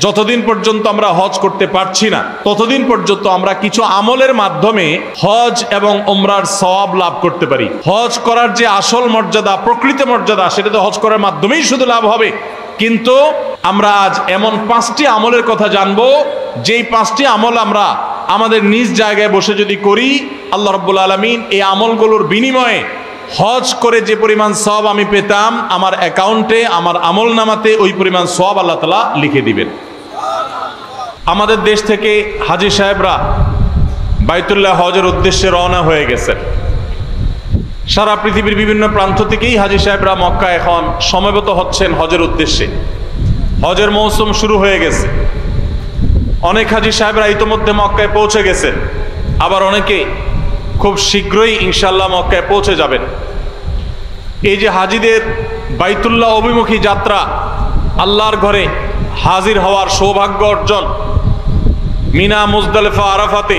যতদিন পর্যন্ত আমরা হজ করতে পারছি না ততদিন পর্যন্ত আমরা কিছু আমলের মাধ্যমে হজ এবং উমরার সওয়াব লাভ করতে পারি। হজ করার যে আসল মর্যাদা, প্রকৃত মর্যাদা, সেটা তো হজ করার মাধ্যমেই শুধু লাভ হবে। কিন্তু আমরা আজ এমন 5টি আমলের কথা জানবো, যেই 5টি আমল আমরা আমাদের নিজ জায়গায় বসে যদি করি, আল্লাহ রাব্বুল আলামিন এই আমলগুলোর বিনিময়ে হজ করে যে পরিমাণ সওয়াব আমি পেতাম, আমার অ্যাকাউন্টে, আমার আমল নামাতে ওই পরিমাণ সওয়াব আল্লাহ তাআলা লিখে দিবেন। আমাদের দেশ থেকে হাজী সাহেবরা বাইতুল্লাহ হজের উদ্দেশ্যে রওনা হয়ে গেছে। সারা পৃথিবীর বিভিন্ন প্রান্ত থেকেই হাজী সাহেবরা মক্কা এখন সমবেত হচ্ছেন হজের উদ্দেশ্যে। হজের মৌসুম শুরু হয়ে গেছে। অনেক হাজী সাহেবরা ইতোমধ্যে মক্কায় পৌঁছে গেছেন, আবার অনেকে খুব শীঘ্রই ইনশাল্লাহ মক্কায় পৌঁছে যাবেন। এই যে হাজীদের বাইতুল্লাহ অভিমুখী যাত্রা, আল্লাহর ঘরে হাজির হওয়ার সৌভাগ্য অর্জন, মিনা, মুজদালিফা, আরাফাতে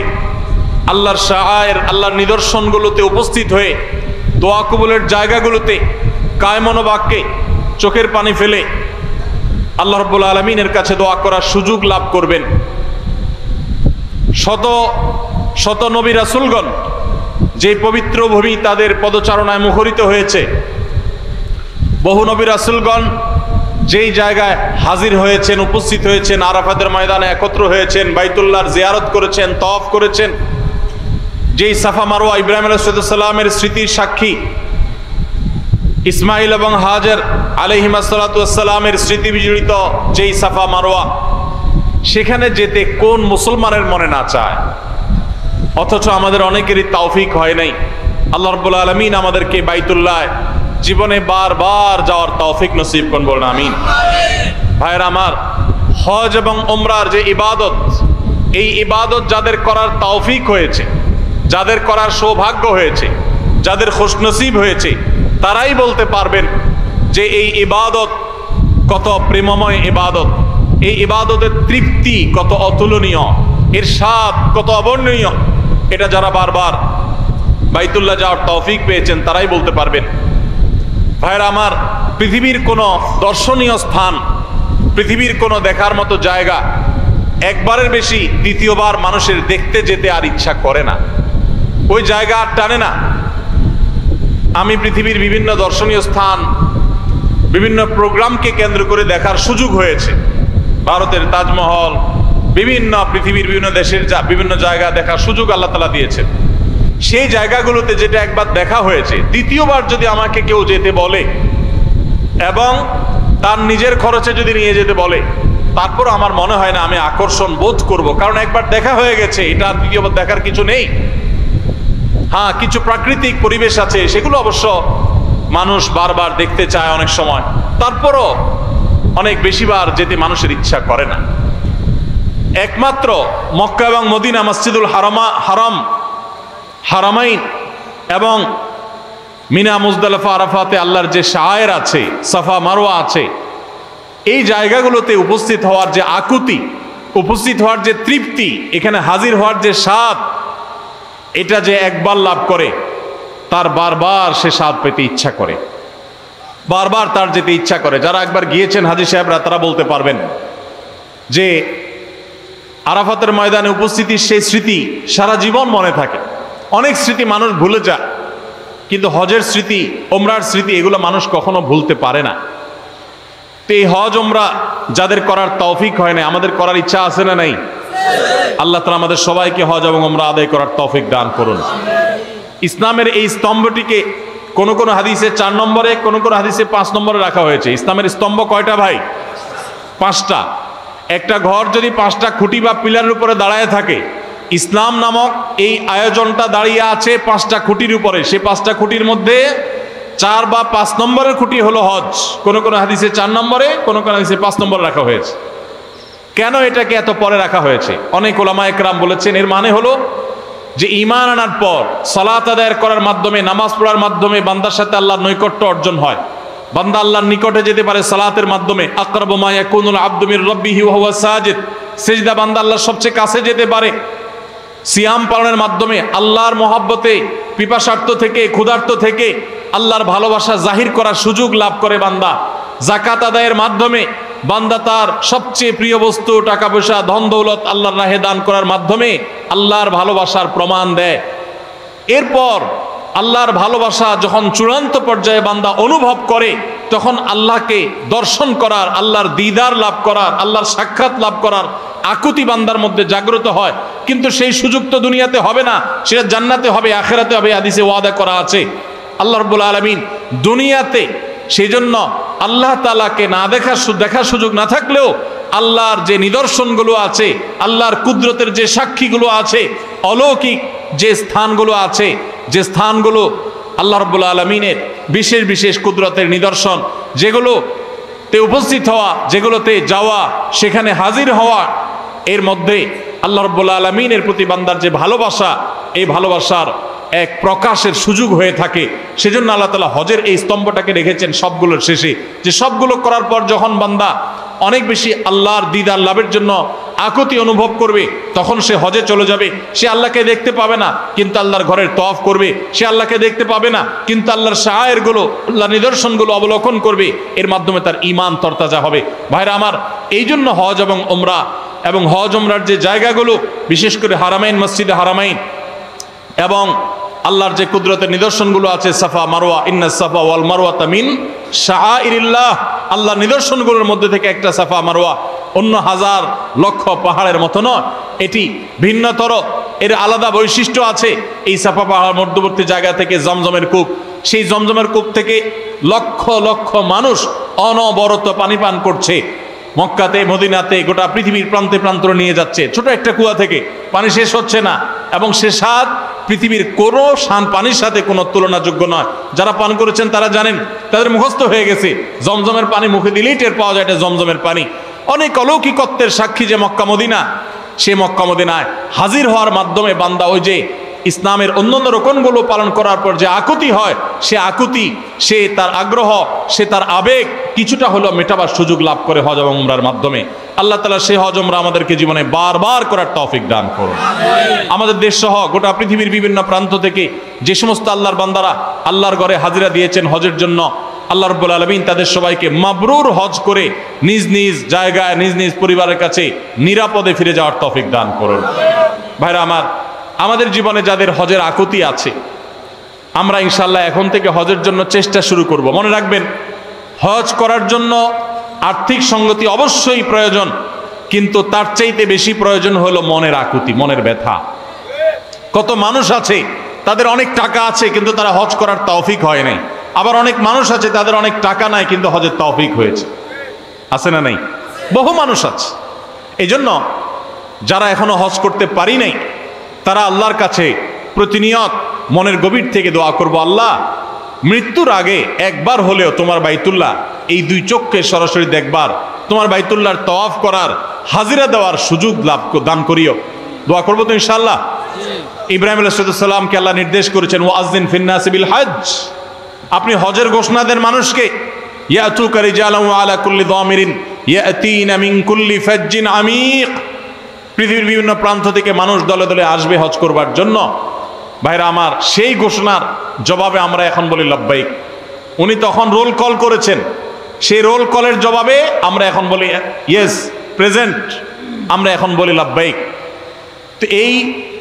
আল্লাহর শাআয়ের, আল্লাহর নিদর্শনগুলোতে উপস্থিত হয়ে দোয়া কবুলের জায়গাগুলোতে কায়মনোবাক্যে চোখের পানি ফেলে আল্লাহ রাব্বুল আলামিনের কাছে দোয়া করার সুযোগ লাভ করবেন। শত শত নবী রাসূলগণ যে পবিত্র ভূমি তাদের পদচারণায় মুখরিত হয়েছে, বহু নবী রাসূলগণ যেই জায়গায় হাজির হয়েছেন, উপস্থিত হয়েছেন, আরাফাতের ময়দানে একত্র হয়েছেন, বাইতুল্লাহর জিয়ারত করেছেন, তওয়াফ করেছেন, যেই সাফা মারওয়া ইব্রাহিম আলাইহিস সালামের স্মৃতির সাক্ষী, ইসমাইল এবং হাজার আলাইহিমা সালাতু ওয়াস সালামের স্মৃতি বিজড়িত যেই সাফা মারওয়া, সেখানে যেতে কোন মুসলমানের মনে না চায়? অথচ আমাদের অনেকেরই তৌফিক হয় নাই। আল্লাহ রাব্বুল আলামিন আমাদেরকে বাইতুল্লাহ জীবনে বারবার যাওয়ার তৌফিক নসিব করুন, বলুন আমিন। ভাইরা আমার, হজ এবং উমরার যে ইবাদত, এই ইবাদত যাদের করার তৌফিক হয়েছে, যাদের করার সৌভাগ্য হয়েছে, যাদের খুশনসিব হয়েছে, তারাই বলতে পারবেন যে এই ইবাদত কত প্রেমময় ইবাদত, এই ইবাদতের তৃপ্তি কত অতুলনীয়, এর স্বাদ কত অবর্ণনীয়। এটা যারা বারবার বাইতুল্লাহ যাওয়ার তৌফিক পেয়েছেন তারাই বলতে পারবেন। ভাইরা আমার, পৃথিবীর কোনো দর্শনীয় স্থান, পৃথিবীর কোনো দেখার মতো জায়গা একবারের বেশি দ্বিতীয়বার মানুষের দেখতে যেতে আর ইচ্ছা করে না, ওই জায়গা আর টানে না। আমি পৃথিবীর বিভিন্ন দর্শনীয় স্থান, বিভিন্ন প্রোগ্রামকে কেন্দ্র করে দেখার সুযোগ হয়েছে। ভারতের তাজমহল, বিভিন্ন পৃথিবীর বিভিন্ন দেশের বিভিন্ন জায়গা দেখার সুযোগ আল্লাহ তাআলা দিয়েছেন। সেই জায়গাগুলোতে যেটা একবার দেখা হয়েছে, দ্বিতীয়বার যদি আমাকে কেউ যেতে বলে এবং তার নিজের খরচে যদি নিয়ে যেতে বলে, তারপর আমার মনে হয় না আমি আকর্ষণ বোধ করব, কারণ একবার দেখা হয়ে গেছে, এটা আর দ্বিতীয়বার দেখার কিছু নেই। হ্যাঁ, কিছু প্রাকৃতিক পরিবেশ আছে, সেগুলো অবশ্য মানুষ বারবার দেখতে চায় অনেক সময়, তারপরও অনেক বেশিবার যেতে মানুষের ইচ্ছা করে না। একমাত্র মক্কা এবং মদিনা, মসজিদুল হারামাইন এবং মিনা, মুজদালিফা, আরাফাতে আল্লাহর যে শাআয়ের আছে, সাফা মারওয়া আছে, এই জায়গাগুলোতে উপস্থিত হওয়ার যে আকুতি, উপস্থিত হওয়ার যে তৃপ্তি, এখানে হাজির হওয়ার যে স্বাদ, এটা যে একবার লাভ করে তার বারবার সে স্বাদ পেতে ইচ্ছা করে, বারবার তার যেতে ইচ্ছা করে। যারা একবার গিয়েছেন হাজী সাহেবরা, তারা বলতে পারবেন যে আরাফাতের ময়দানে উপস্থিতির সেই স্মৃতি সারা জীবন মনে থাকে। অনেক স্মৃতি মানুষ ভুলে যায়, কিন্তু হজের স্মৃতি, উমরার স্মৃতি, এগুলো মানুষ কখনো ভুলতে পারে না। তো এই হজ উমরা যাদের করার তৌফিক হয় না, আমাদের করার ইচ্ছা আছে না নাই? আল্লাহ তাআলা আমাদের সবাইকে হজ এবং উমরা আদায় করার তৌফিক দান করুন। ইসলামের এই স্তম্ভটিকে কোন কোন হাদিসে 4 নম্বরে, কোন কোন হাদিসে 5 নম্বরে রাখা হয়েছে। ইসলামের স্তম্ভ কয়টা ভাই? 5টা। একটা ঘর যদি 5টা খুঁটি বা পিলারের উপরে দাঁড়ায় থাকে, ইসলাম নামক এই আয়োজনটা দাঁড়িয়ে আছে 5টা খুঁটির উপরে। সেই 5টা খুঁটির মধ্যে 4 বা 5 নম্বরের খুঁটি হলো হজ। কোন কোন হাদিসে 4 নম্বরে, কোন কোন হাদিসে 5 নম্বরে রাখা হয়েছে। কেন এটাকে এত পরে রাখা হয়েছে? অনেক উলামায়ে কেরাম বলেছেন, এর মানে হলো যে ঈমান আনার পর সালাত আদায় করার মাধ্যমে, নামাজ পড়ার মাধ্যমে বান্দার সাথে আল্লাহর নৈকট্য অর্জন হয়। বান্দা আল্লাহর নিকটে যেতে পারে সালাতের মাধ্যমে। আকরাবু মা ইয়াকুনুল আবদু মির রাব্বিহি ওয়া হুয়া সাজিদ, সিজদা বান্দা আল্লাহর সবচেয়ে কাছে যেতে পারে। সিয়াম পালনের মাধ্যমে আল্লাহর মহব্বতে, পিপাসার্থ থেকে, ক্ষুধার্ত থেকে আল্লাহর ভালোবাসা জাহির করার সুযোগ লাভ করে বান্দা। যাকাত আদায়ের মাধ্যমে বান্দা তার সবচেয়ে প্রিয় বস্তু টাকা পয়সা ধন দৌলত আল্লাহর রাহে দান করার মাধ্যমে আল্লাহর ভালোবাসার প্রমাণ দেয়। এরপর আল্লাহর ভালোবাসা যখন চূড়ান্ত পর্যায়ে বান্দা অনুভব করে, তখন আল্লাহকে দর্শন করার, আল্লাহর দিদার লাভ করার, আল্লাহর সাক্ষাৎ লাভ করার আকুতি বান্দার মধ্যে জাগ্রত হয়। কিন্তু সেই সুযোগ তো দুনিয়াতে হবে না, সেটা জান্নাতে হবে, আখিরাতে হবে। হাদিসে ওয়াদা করা আছে আল্লাহ রাব্বুল আলামিন দুনিয়াতে, সেই জন্য আল্লাহ তাআলাকে না দেখার সুযোগ না থাকলেও আল্লাহর যে নিদর্শনগুলো আছে, আল্লাহর কুদরতের যে সাক্ষীগুলো আছে, অলৌকিক যে স্থানগুলো আছে, যে স্থানগুলো আল্লাহ রাব্বুল আলামিনের বিশেষ বিশেষ কুদরতের নিদর্শন, যেগুলোতে উপস্থিত হওয়া, যেগুলোতে যাওয়া, সেখানে হাজির হওয়া, এর মধ্যে আল্লাহ রাব্বুল আলামিনের প্রতি বান্দার যে ভালোবাসা, এই ভালোবাসার এক প্রকাশের সুযোগ হয়ে থাকে। সেজন্য আল্লাহ তাআলা হজের এই স্তম্ভটাকে রেখেছেন সবগুলোর শেষে, যে সবগুলো করার পর যখন বান্দা অনেক বেশি আল্লাহর দিদার লাভের জন্য আকুতি অনুভব করবে, তখন সে হজে চলে যাবে। সে আল্লাহকে দেখতে পাবে না, কিন্তু আল্লাহর ঘরের তওয়াফ করবে। সে আল্লাহকে দেখতে পাবে না, কিন্তু আল্লাহর শাআয়েরগুলো, আল্লাহর নিদর্শনগুলো অবলোকন করবে। এর মাধ্যমে তার ঈমান তরতাজা হবে। ভাইরা আমার, এই জন্য হজ এবং উমরা এবং হজ উমরার যে জায়গাগুলো, বিশেষ করে হারামাইন, মসজিদে হারামাইন এবং আল্লাহর যে কুদরতের নিদর্শনগুলো আছে, সাফা মারওয়া, ইন্নাস সাফা ওয়াল মারওয়াতা মিন শাআইরিল্লাহ, আল্লাহর নিদর্শনগুলোর মধ্যে থেকে একটা সাফা মারওয়া, অন্য হাজার লক্ষ পাহাড়ের মতো নয়, এটি ভিন্নতর, এর আলাদা বৈশিষ্ট্য আছে। এই সাফা পাহাড় মধ্যবর্তী জায়গা থেকে জমজমের কূপ, সেই জমজমের কূপ থেকে লক্ষ লক্ষ মানুষ অনবরত পানি পান করছে। মক্কাতে, মদিনাতে, গোটা পৃথিবীর প্রান্তে প্রান্তরে নিয়ে যাচ্ছে। ছোট একটা কুয়া থেকে পানি শেষ হচ্ছে না, এবং সে স্বাদ পৃথিবীর কোনো পানির সাথে কোনো তুলনাযোগ্য নয়। যারা পান করেছেন তারা জানেন, তাদের মুখস্থ হয়ে গেছে। জমজমের পানি মুখে দিলেই টের পাওয়া যায় এটা জমজমের পানি। অনেক অলৌকিকত্বের সাক্ষী যে মক্কা মদিনা, সে মক্কা মদিনায় হাজির হওয়ার মাধ্যমে বান্দা ওই যে ইসলামের অন্যান্য রকমগুলো পালন করার পর যে আকুতি হয়, সে আকুতি, সে তার আগ্রহ, সে তার আবেগ কিছুটা হলেও মেটাবার সুযোগ লাভ করে হজ এবং উমরার মাধ্যমে। আল্লাহ তাআলা সেই হজ উমরা আমাদেরকে জীবনে বারবার করার তৌফিক দান করুন। আমাদের দেশ সহ গোটা পৃথিবীর বিভিন্ন প্রান্ত থেকে যে সমস্ত আল্লাহর বান্দারা আল্লাহর ঘরে হাজিরা দিয়েছেন হজের জন্য, আল্লাহ রাব্বুল আলামিন তাদের সবাইকে মাবরুর হজ করে নিজ নিজ জায়গায়, নিজ নিজ পরিবারের কাছে নিরাপদে ফিরে যাওয়ার তৌফিক দান করুন। ভাইরা আমার, আমাদের জীবনে যাদের হজের আকুতি আছে, আমরা ইনশাআল্লাহ এখন থেকে হজের জন্য চেষ্টা শুরু করব। মনে রাখবেন, হজ করার জন্য আর্থিক সঙ্গতি অবশ্যই প্রয়োজন, কিন্তু তার চাইতে বেশি প্রয়োজন হলো মনের আকুতি, মনের ব্যথা। কত মানুষ আছে তাদের অনেক টাকা আছে কিন্তু তারা হজ করার তৌফিক হয় নাই। আবার অনেক মানুষ আছে তাদের অনেক টাকা নাই কিন্তু হজের তৌফিক হয়েছে। আছে না নাই? বহু মানুষ আছে। এই জন্য যারা এখনো হজ করতে পারি নাই, তারা আল্লাহর কাছে প্রতিনিয়ত মনের গভীর থেকে দোয়া করব, আল্লাহ মৃত্যুর আগে একবার হলেও তোমার বাইতুল্লাহ এই দুই চোখকে সরাসরি দেখবার, তোমার বাইতুল্লাহর তওয়াফ করার, হাজিরা দেওয়ার সুযোগ দান করিও। দোয়া করবো তো ইনশাআল্লাহ। ইব্রাহিম আলাইহিস সালামকে আল্লাহ নির্দেশ করেছেন, ওয়াজ্জিন ফিন্নাসি বিল হজ, আপনি হজের ঘোষণা দেন মানুষকে। ইয়াতুকা রিজালান ওয়া আলা কুল্লি দামিরিন ইয়াতিনা মিন কুল্লি ফাজ্জিন আমিক, পৃথিবীর বিভিন্ন প্রান্ত থেকে মানুষ দলে দলে আসবে হজ করবার জন্য। ভাইরা আমার, সেই ঘোষণার জবাবে আমরা এখন বলি লব্বাইক। উনি তখন রোল কল করেছেন, সেই রোল কলের জবাবে আমরা এখন বলি ইয়েস প্রেজেন্ট, আমরা এখন বলি লব্বাইক। তো এই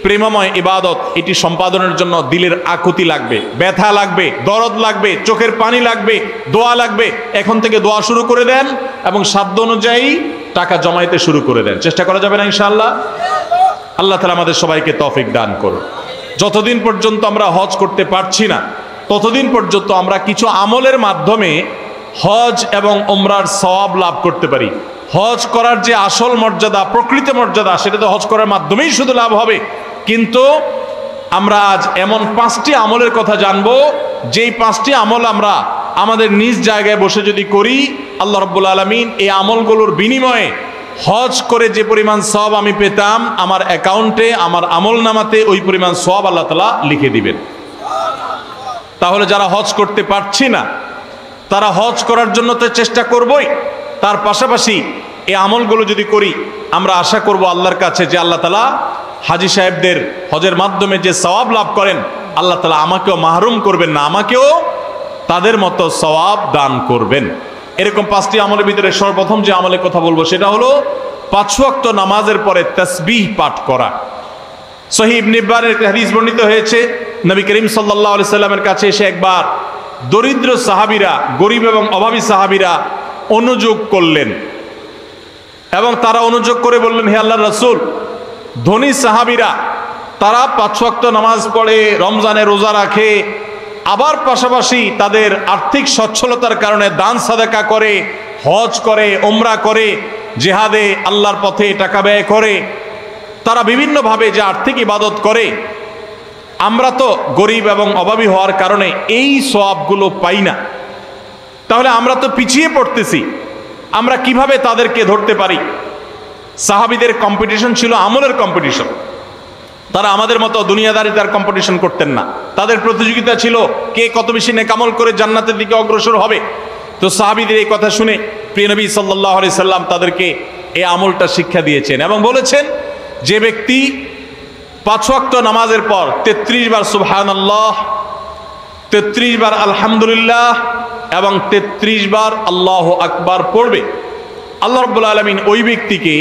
প্রেমময় ইবাদত, এটি সম্পাদনের জন্য দিলের আকুতি লাগবে, ব্যথা লাগবে, দরদ লাগবে, চোখের পানি লাগবে, দোয়া লাগবে। এখন থেকে দোয়া শুরু করে দেন এবং সাধ্য অনুযায়ী টাকা জমাইতে শুরু করে দেন। চেষ্টা করা যাবে না ইনশাআল্লাহ? আল্লাহ তাআলা আমাদের সবাইকে তৌফিক দান করুন। যতদিন পর্যন্ত আমরা হজ করতে পারছি না, ততদিন পর্যন্ত আমরা কিছু আমলের মাধ্যমে হজ এবং উমরার সওয়াব লাভ করতে পারি। হজ করার যে আসল মর্যাদা, প্রকৃত মর্যাদা, সেটা তো হজ করার মাধ্যমেই শুধু লাভ হবে। কিন্তু আমরা আজ এমন 5টি আমলের কথা জানবো, যেই 5টি আমল আমরা আমাদের নিজ জায়গায় বসে যদি করি, আল্লাহ রাব্বুল আলামিন এই আমলগুলোর বিনিময়ে হজ করে যে পরিমাণ সওয়াব আমি পেতাম, আমার অ্যাকাউন্টে, আমার আমল নামাতে ওই পরিমাণ সওয়াব আল্লাহ তাআলা লিখে দিবেন। তাহলে যারা হজ করতে পারছি না, তারা হজ করার জন্য তো চেষ্টা করবই, তার পাশাপাশি এই আমলগুলো যদি করি, আমরা আশা করব আল্লাহর কাছে যে আল্লাহ তাআলা হাজী সাহেবদের হজের মাধ্যমে যে সওয়াব লাভ করেন, আল্লাহ তাআলা আমাকেও মাহরুম করবেন না, আমাকেও তাদের মতো সওয়াব দান করবেন। এরকম 5টি আমলের ভিতরে সর্বপ্রথম যে আমলের কথা বলবো সেটা হলো 5 ওয়াক্ত নামাজের পরে তাসবিহ পাঠ করা। সহিহ ইবনে হিব্বানের একটা হাদিস বর্ণিত হয়েছে, নবী করিম সাল্লাল্লাহু আলাইহি সাল্লামের কাছে এসে একবার দরিদ্র সাহাবীরা, গরিব এবং অভাবী সাহাবীরা অনুযোগ করলেন এবং তারা অনুযোগ করে বললেন, হে আল্লাহর রাসূল, ধনী সাহাবীরা তারা 5 ওয়াক্ত নামাজ পড়ে, রমজানে রোজা রাখে, আবার পাশাপাশি তাদের আর্থিক সচ্ছলতার কারণে দান সাদাকা করে, হজ করে, ওমরা করে, জিহাদে আল্লাহর পথে টাকা ব্যয় করে, তারা বিভিন্নভাবে যে আর্থিক ইবাদত করে, আমরা তো গরিব এবং অভাবী হওয়ার কারণে এই সওয়াবগুলো পাই না, তাহলে আমরা তো পিছিয়ে পড়তেছি, আমরা কিভাবে তাদেরকে ধরতে পারি? সাহাবীদের কম্পিটিশন ছিল আমলের কম্পিটিশন, তারা আমাদের মতো দুনিয়াদারিতার কম্পিটিশন করতেন না, তাদের প্রতিযোগিতা ছিল কে কত বেশি নেক আমল করে জান্নাতের দিকে অগ্রসর হবে। তো সাহাবীদের এই কথা শুনে প্রিয় নবী সাল্লাল্লাহু আলাইহি সাল্লাম তাদেরকে এই আমলটা শিক্ষা দিয়েছেন এবং বলেছেন, যে ব্যক্তি 5 ওয়াক্ত নামাজের পর 33 বার সুবহানাল্লাহ, 33 বার আলহামদুলিল্লাহ এবং 33 বার আল্লাহু আকবার পড়বে, আল্লাহ রাব্বুল আলামিন ওই ব্যক্তিকে,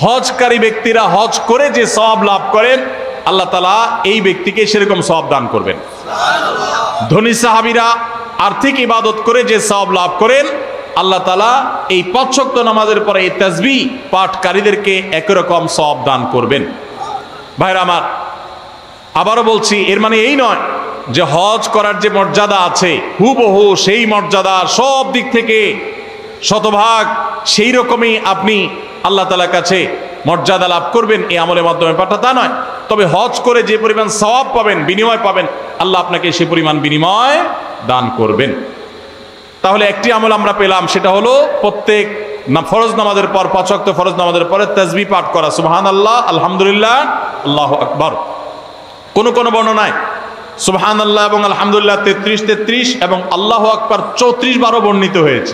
হজকারী ব্যক্তিরা হজ করে যে সওয়াব লাভ করেন, আল্লাহ তাআলা এই ব্যক্তিকে সেরকম সওয়াব দান করবেন। ধনী সাহাবীরা আর্থিক ইবাদত করে যে সওয়াব লাভ করেন, আল্লাহ তাআলা এই 5 ওয়াক্ত নামাজের পরে এই তাসবিহ পাঠকারীদেরকে একই রকম সওয়াব দান করবেন। ভাইরা আমার, আবারও বলছি, এর মানে এই নয় যে হজ করার যে মর্যাদা আছে হুবহু সেই মর্যাদা সব দিক থেকে শতভাগ সেই রকমই আপনি আল্লাহ তাআলার কাছে মর্যাদা লাভ করবেন এই আমলের মাধ্যমে, পাঠা তা নয়। তবে হজ করে যে পরিমাণ সওয়াব পাবেন, বিনিময় পাবেন, আল্লাহ আপনাকে সেই পরিমাণ বিনিময় দান করবেন। তাহলে একটি আমল আমরা পেলাম, সেটা হলো প্রত্যেক ফরজ নামাজের পর, 5 ওয়াক্ত ফরজ নামাজের পরে তাসবিহ পাঠ করা, সুবহানাল্লাহ, আলহামদুলিল্লাহ, আল্লাহু আকবার। কোন কোন বর্ণনায় সুবহানাল্লাহ এবং আলহামদুলিল্লাহ 33 এবং আল্লাহু আকবার 34 বারও বর্ণিত হয়েছে।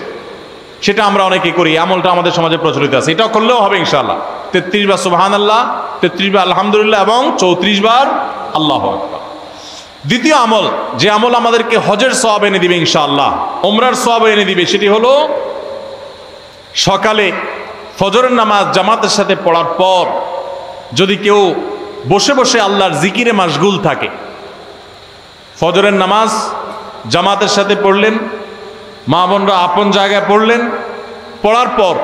সেটা আমরা অনেকেই করি, আমলটা আমাদের সমাজে প্রচলিত আছে, এটাও করলেও হবে ইনশাআল্লাহ। 33 বার সুবহানাল্লাহ, 33 বার আলহামদুলিল্লাহ এবং 34 বার আল্লাহু আকবার। দ্বিতীয় আমল, যে আমল আমাদেরকে হজের সওয়াব এনে দিবে ইনশাআল্লাহ, ওমরার সওয়াব এনে দিবে, সেটি হলো সকালে ফজরের নামাজ জামাতের সাথে পড়ার পর যদি কেউ বসে বসে আল্লাহর জিকিরে মাশগুল থাকে, ফজরের নামাজ জামাতের সাথে পড়লেন, মা বোনরা আপন জায়গায় পড়লেন, পড়ার পর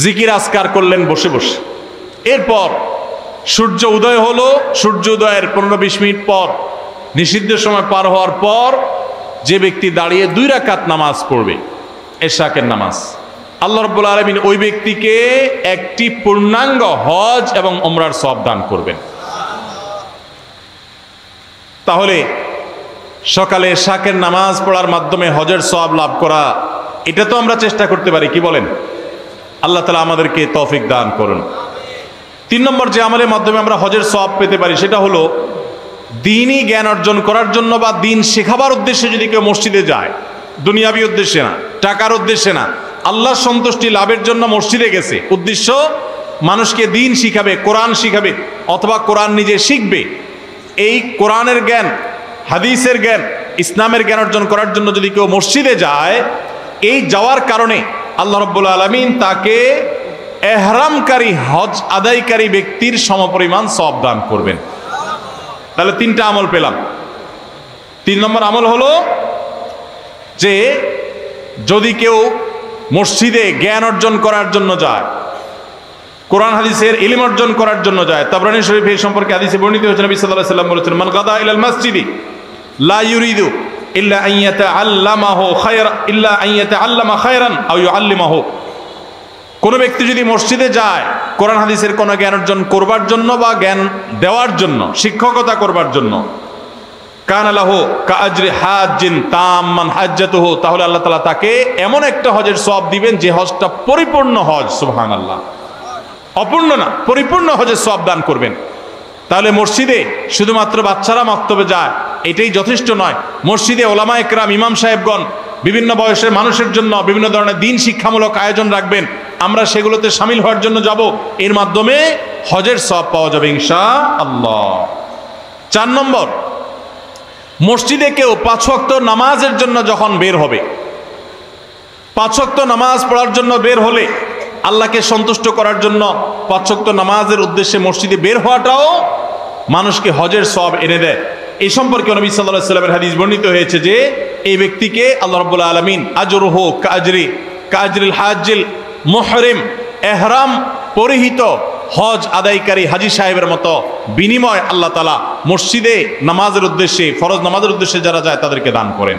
জিকির আজকার করলেন বসে বসে, এরপর সূর্য উদয় হলো, সূর্য উদয়ের 15-20 মিনিট পর, নিষিদ্ধ সময় পার হওয়ার পর যে ব্যক্তি দাঁড়িয়ে 2 রাকাত নামাজ পড়বে, এশাকের নামাজ, আল্লাহ রাব্বুল আলামিন ওই ব্যক্তিকে একটি পূর্ণাঙ্গ হজ এবং ওমরার সওয়াব দান করবেন। তাহলে সকালে এশাকের নামাজ পড়ার মাধ্যমে হজের সওয়াব লাভ করা, এটা তো আমরা চেষ্টা করতে পারি, কি বলেন? আল্লাহ তাআলা আমাদেরকে তৌফিক দান করুন। 3 নম্বর যে আমলের মাধ্যমে আমরা হজের সওয়াব পেতে পারি, সেটা হলো দ্বীনি জ্ঞান অর্জন করার জন্য বা দ্বীন শেখাবার উদ্দেশ্যে যদি কেউ মসজিদে যায়, দুনিয়াবি উদ্দেশ্যে না, টাকার উদ্দেশ্যে না, আল্লাহর সন্তুষ্টি লাভের জন্য মসজিদে গেছে, উদ্দেশ্য মানুষকে দ্বীন শিখাবে, কোরআন শিখাবে, অথবা কোরআন নিজে শিখবে, এই কোরআনের জ্ঞান, হাদিসের জ্ঞান, ইসলামের জ্ঞান অর্জন করার জন্য যদি কেউ মসজিদে যায়, এই যাওয়ার কারণে আল্লাহ রাব্বুল আলামিন তাকে এহরামকারী, হজ আদায়কারী ব্যক্তির সমপরিমাণ সওয়াব দান করবেন। তাহলে 3টা আমল পেলাম। 3 নম্বর আমল হলো যে যদি কেউ মসজিদে জ্ঞান অর্জন করার জন্য যায়, কোরআন হাদিসের ইলম অর্জন করার জন্য যায়, তাবরানী শরীফে এই সম্পর্কে হাদিসে বর্ণিত হয়েছে, নবী সাল্লাল্লাহু আলাইহি ওয়াসাল্লাম বলেছেন, মান গাদা ইলাল মসজিদি লা ইউরিদু ইল্লা আন ইয়াতাআল্লামাহু খায়রা ইল্লা আন ইয়াতাআল্লামা খায়রান আও ইউআল্লিমাহু। কোন ব্যক্তি যদি মসজিদে যায় কোরআন হাদিসের কোনো জ্ঞান অর্জন করবার জন্য বা জ্ঞান দেওয়ার জন্য, শিক্ষকতা করবার জন্য, কানা লাহু কাআজরি হাজ্জিন তাম্মান হাজ্জাতুহু, তাহলে আল্লাহ তাআলা তাকে এমন একটা হজের সওয়াব দিবেন যে হজটা পরিপূর্ণ হজ, সুবহানাল্লাহ, অপূর্ণ না, পরিপূর্ণ হজের সওয়াব দান করবেন। তাহলে মসজিদে শুধুমাত্র বাচ্চারা মক্তবে যায় এটাই যথেষ্ট নয়, মসজিদে ওলামায়ে কেরাম, ইমাম সাহেবগণ বিভিন্ন বয়সের মানুষের জন্য বিভিন্ন ধরনের দ্বীন শিক্ষামূলক আয়োজন রাখবেন, আমরা সেগুলোতে শামিল হওয়ার জন্য যাব, এর মাধ্যমে হজের সওয়াব পাওয়া যাবে ইনশাআল্লাহ। 4 নম্বর, মসজিদে কেউ 5 ওয়াক্ত নামাজের জন্য যখন বের হবে, 5 ওয়াক্ত নামাজ পড়ার জন্য বের হলে, আল্লাহকে সন্তুষ্ট করার জন্য 5 ওয়াক্ত নামাজের উদ্দেশ্যে মসজিদে বের হওয়াটাও মানুষকে হজের সওয়াব এনে দেয়। এই সম্পর্কে নবী সাল্লাল্লাহু আলাইহি ওয়াসাল্লামের হাদিস বর্ণিত হয়েছে যে এই ব্যক্তিকে আল্লাহ রাব্বুল আলামিন আজরুহু কাজরিল হাজ্জিল মুহরিম, ইহরাম পরিহিত হজ আদায়কারী হাজী সাহেবের মতো বিনিময় আল্লাহ তাআলা মসজিদে নামাজের উদ্দেশ্যে, ফরজ নামাজের উদ্দেশ্যে যারা যায় তাদেরকে দান করেন।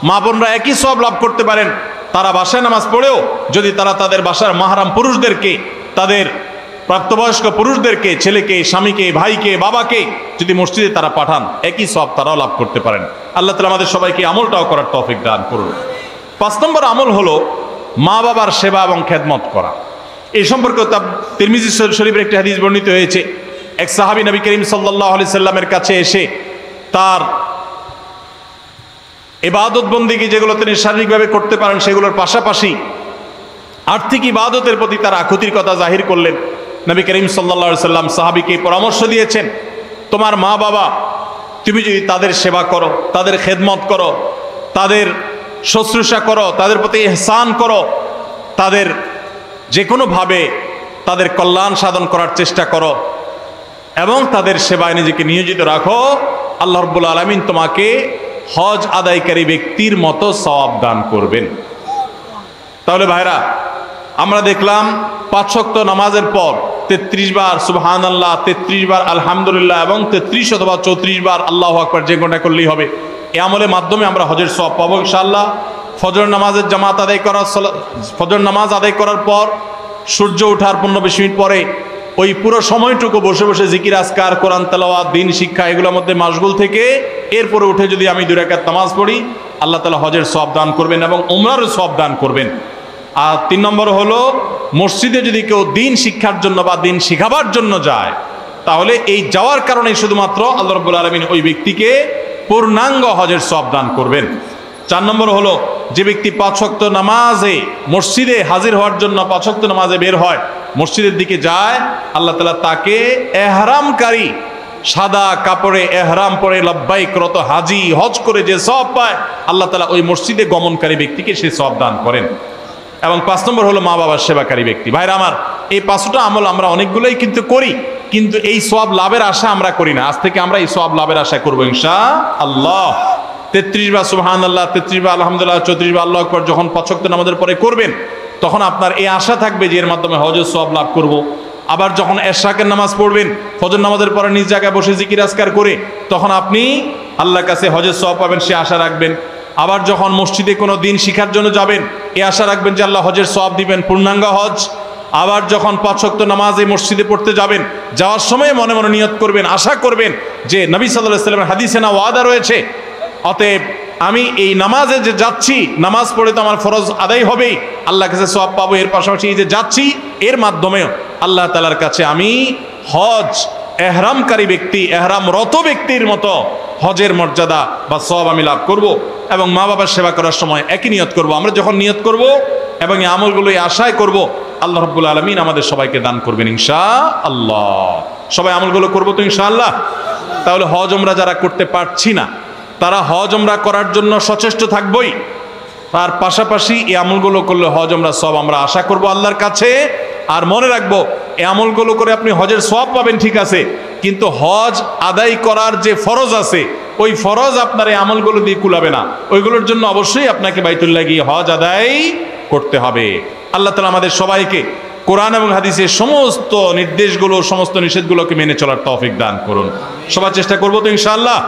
মা বোনরা একই সওয়াব লাভ করতে পারেন তারা বাসায় নামাজ পড়েও যদি তারা তাদের বাসার মাহরাম পুরুষদেরকে, তাদের প্রাপ্তবয়স্ক পুরুষদেরকে, ছেলেকে, স্বামীকে, ভাইকে, বাবাকে যদি মসজিদে তারা পাঠান, একই সওয়াব তারাও লাভ করতে পারেন। আল্লাহ তাআলা আমাদের সবাইকে আমলটাও করার তৌফিক দান করুন। 5 নম্বর আমল হলো মা বাবার সেবা এবং খেদমত করা। এই সম্পর্কে তিরমিজি শরীফের একটি হাদিস বর্ণিত হয়েছে। এক সাহাবী নবী করিম সাল্লাল্লাহু আলাইহি সাল্লামের কাছে এসে তার ইবাদত বন্দেগী যেগুলো তিনি শারীরিকভাবে করতে পারেন সেগুলোর পাশাপাশি আর্থিক ইবাদতের প্রতি তার আকুতির কথা জাহির করলেন। নবী করিম সাল্লাল্লাহু আলাইহি সাল্লাম সাহাবীকে পরামর্শ দিয়েছেন, তোমার মা বাবা, তুমি যদি তাদের সেবা করো, তাদের খেদমত করো, তাদের শুশ্রূষা করো, তাদের প্রতি ইহসান করো, তাদের যে কোনোভাবে তাদের কল্যাণ সাধন করার চেষ্টা করো এবং তাদের সেবায় নিজেকে নিয়োজিত রাখো, আল্লাহ রাব্বুল আলামিন তোমাকে হজ আদায়কারী ব্যক্তির মতো সওয়াব দান করবেন। তাহলে ভাইরা, আমরা দেখলাম 5 ওয়াক্ত নামাজের পর 33 বার সুবহানাল্লাহ, 33 বার আলহামদুলিল্লাহ এবং 33 অথবা 34 বার আল্লাহু আকবার যে কোনটা করলেই হবে। এই আমলের মাধ্যমে আমরা হজের সওয়াব পাবো ইনশাআল্লাহ। ফজর নামাজের জামাত আদায় করার, ফজর নামাজ আদায় করার পর সূর্য ওঠার 15-20 মিনিট পরে ওই পুরো সময়টুকু বসে বসে জিকির আজকার, কোরআন তেলাওয়াত, দিন শিক্ষা এগুলোর মধ্যে মাশগুল থেকে এরপরে উঠে যদি আমি 2 রাকাত নামাজ পড়ি, আল্লাহ তাআলা হজের সওয়াব দান করবেন এবং উমরারও সওয়াব দান করবেন। আর 3 নম্বর হলো মসজিদে যদি কেউ দিন শিক্ষার জন্য বা দিন শিখাবার জন্য যায়, তাহলে এই যাওয়ার কারণে শুধুমাত্র আল্লাহ রাব্বুল আলামিন ওই ব্যক্তিকে পূর্ণাঙ্গ হজের সওয়াব দান করবেন। 4 নম্বর হলো যে ব্যক্তি 5 ওয়াক্ত নামাজে মসজিদে হাজির হওয়ার জন্য 5 ওয়াক্ত নামাজে বের হয়, মসজিদের দিকে যায়, আল্লাহ তাআলা তাকে ইহরামকারী, সাদা কাপড়ে ইহরাম পরে লব্বাইক রত হাজী হজ করে যে সওয়াব পায়, আল্লাহ তাআলা ওই মসজিদে গমনকারী ব্যক্তিকে সেই সওয়াব দান করেন। এবং 5 নম্বর হলো মা বাবার সেবাকারী ব্যক্তি। ভাইরা আমার, এই 5টা আমল আমরা অনেকগুলোই কিন্তু করি, কিন্তু এই সওয়াব লাভের আশা আমরা করি না। আজ থেকে আমরা এই সওয়াব লাভের আশা করবো ইনশাআল্লাহ। 33 বার সুবহানাল্লাহ, 33 বার আলহামদুলিল্লাহ, 34 বার আল্লাহু আকবার যখন 5 ওয়াক্ত নামাজের পরে করবেন, তখন আপনার এই আশা থাকবে যে এর মাধ্যমে হজের সওয়াব লাভ করব। আবার যখন এশরাকের নামাজ পড়বেন, ফজর নামাজের পরে নিজ জায়গায় বসে জিকির আজকার করে, তখন আপনি আল্লাহর কাছে হজের সওয়াব পাবেন, সে আশা রাখবেন। আবার যখন মসজিদে কোনো দিন শিখার জন্য যাবেন, এই আশা রাখবেন যে আল্লাহ হজের সওয়াব দিবেন, পূর্ণাঙ্গ হজ। আবার যখন 5 ওয়াক্ত নামাজ এই মসজিদে পড়তে যাবেন, যাওয়ার সময় মনে মনে নিয়ত করবেন, আশা করবেন যে নবী সাল্লাল্লাহু আলাইহি ওয়াসাল্লামের হাদিসে না ওয়াদা রয়েছে, অতএব আমি এই নামাজে যে যাচ্ছি, নামাজ পড়ে তো আমার ফরজ আদায় হবেই, আল্লাহর কাছে সওয়াব পাবো। এর পাশাপাশি এই যে যাচ্ছি, এর মাধ্যমেও আল্লাহ তাআলার কাছে আমি হজ এহরামকারী ব্যক্তি, এহরামরত ব্যক্তির মতো হজের মর্যাদা বা সওয়াব আমি লাভ করব। এবং মা বাবার সেবা করার সময় একই নিয়ত করব। আমরা যখন নিয়ত করব এবং এই আমলগুলো আশায় করব, আল্লাহ রাব্বুল আলামিন আমাদের সবাইকে দান করবেন ইনশাআল্লাহ। সবাই আমলগুলো করবো তো ইনশাআল্লাহ। তাহলে হজ আমরা যারা করতে পারছি না, তারা হজ আমরা করার জন্য সচেষ্ট থাকবই। তার পাশাপাশি এই আমলগুলো করলে হজ আমরা সব আমরা আশা করব আল্লাহর কাছে। আর মনে রাখবো, এই আমলগুলো করে আপনি হজের সওয়াব পাবেন ঠিক আছে, কিন্তু হজ আদায় করার যে ফরজ আছে, ওই ফরজ আপনার এই আমলগুলো দিয়ে কুলাবে না। ওইগুলোর জন্য অবশ্যই আপনাকে বাইতুল্লাহ গিয়ে হজ আদায় করতে হবে। আল্লাহ তাআলা আমাদের সবাইকে কোরআন এবং হাদিসের সমস্ত নির্দেশগুলো, সমস্ত নিষেধগুলোকে মেনে চলার তৌফিক দান করুন। সবার চেষ্টা করবো তো ইনশাআল্লাহ।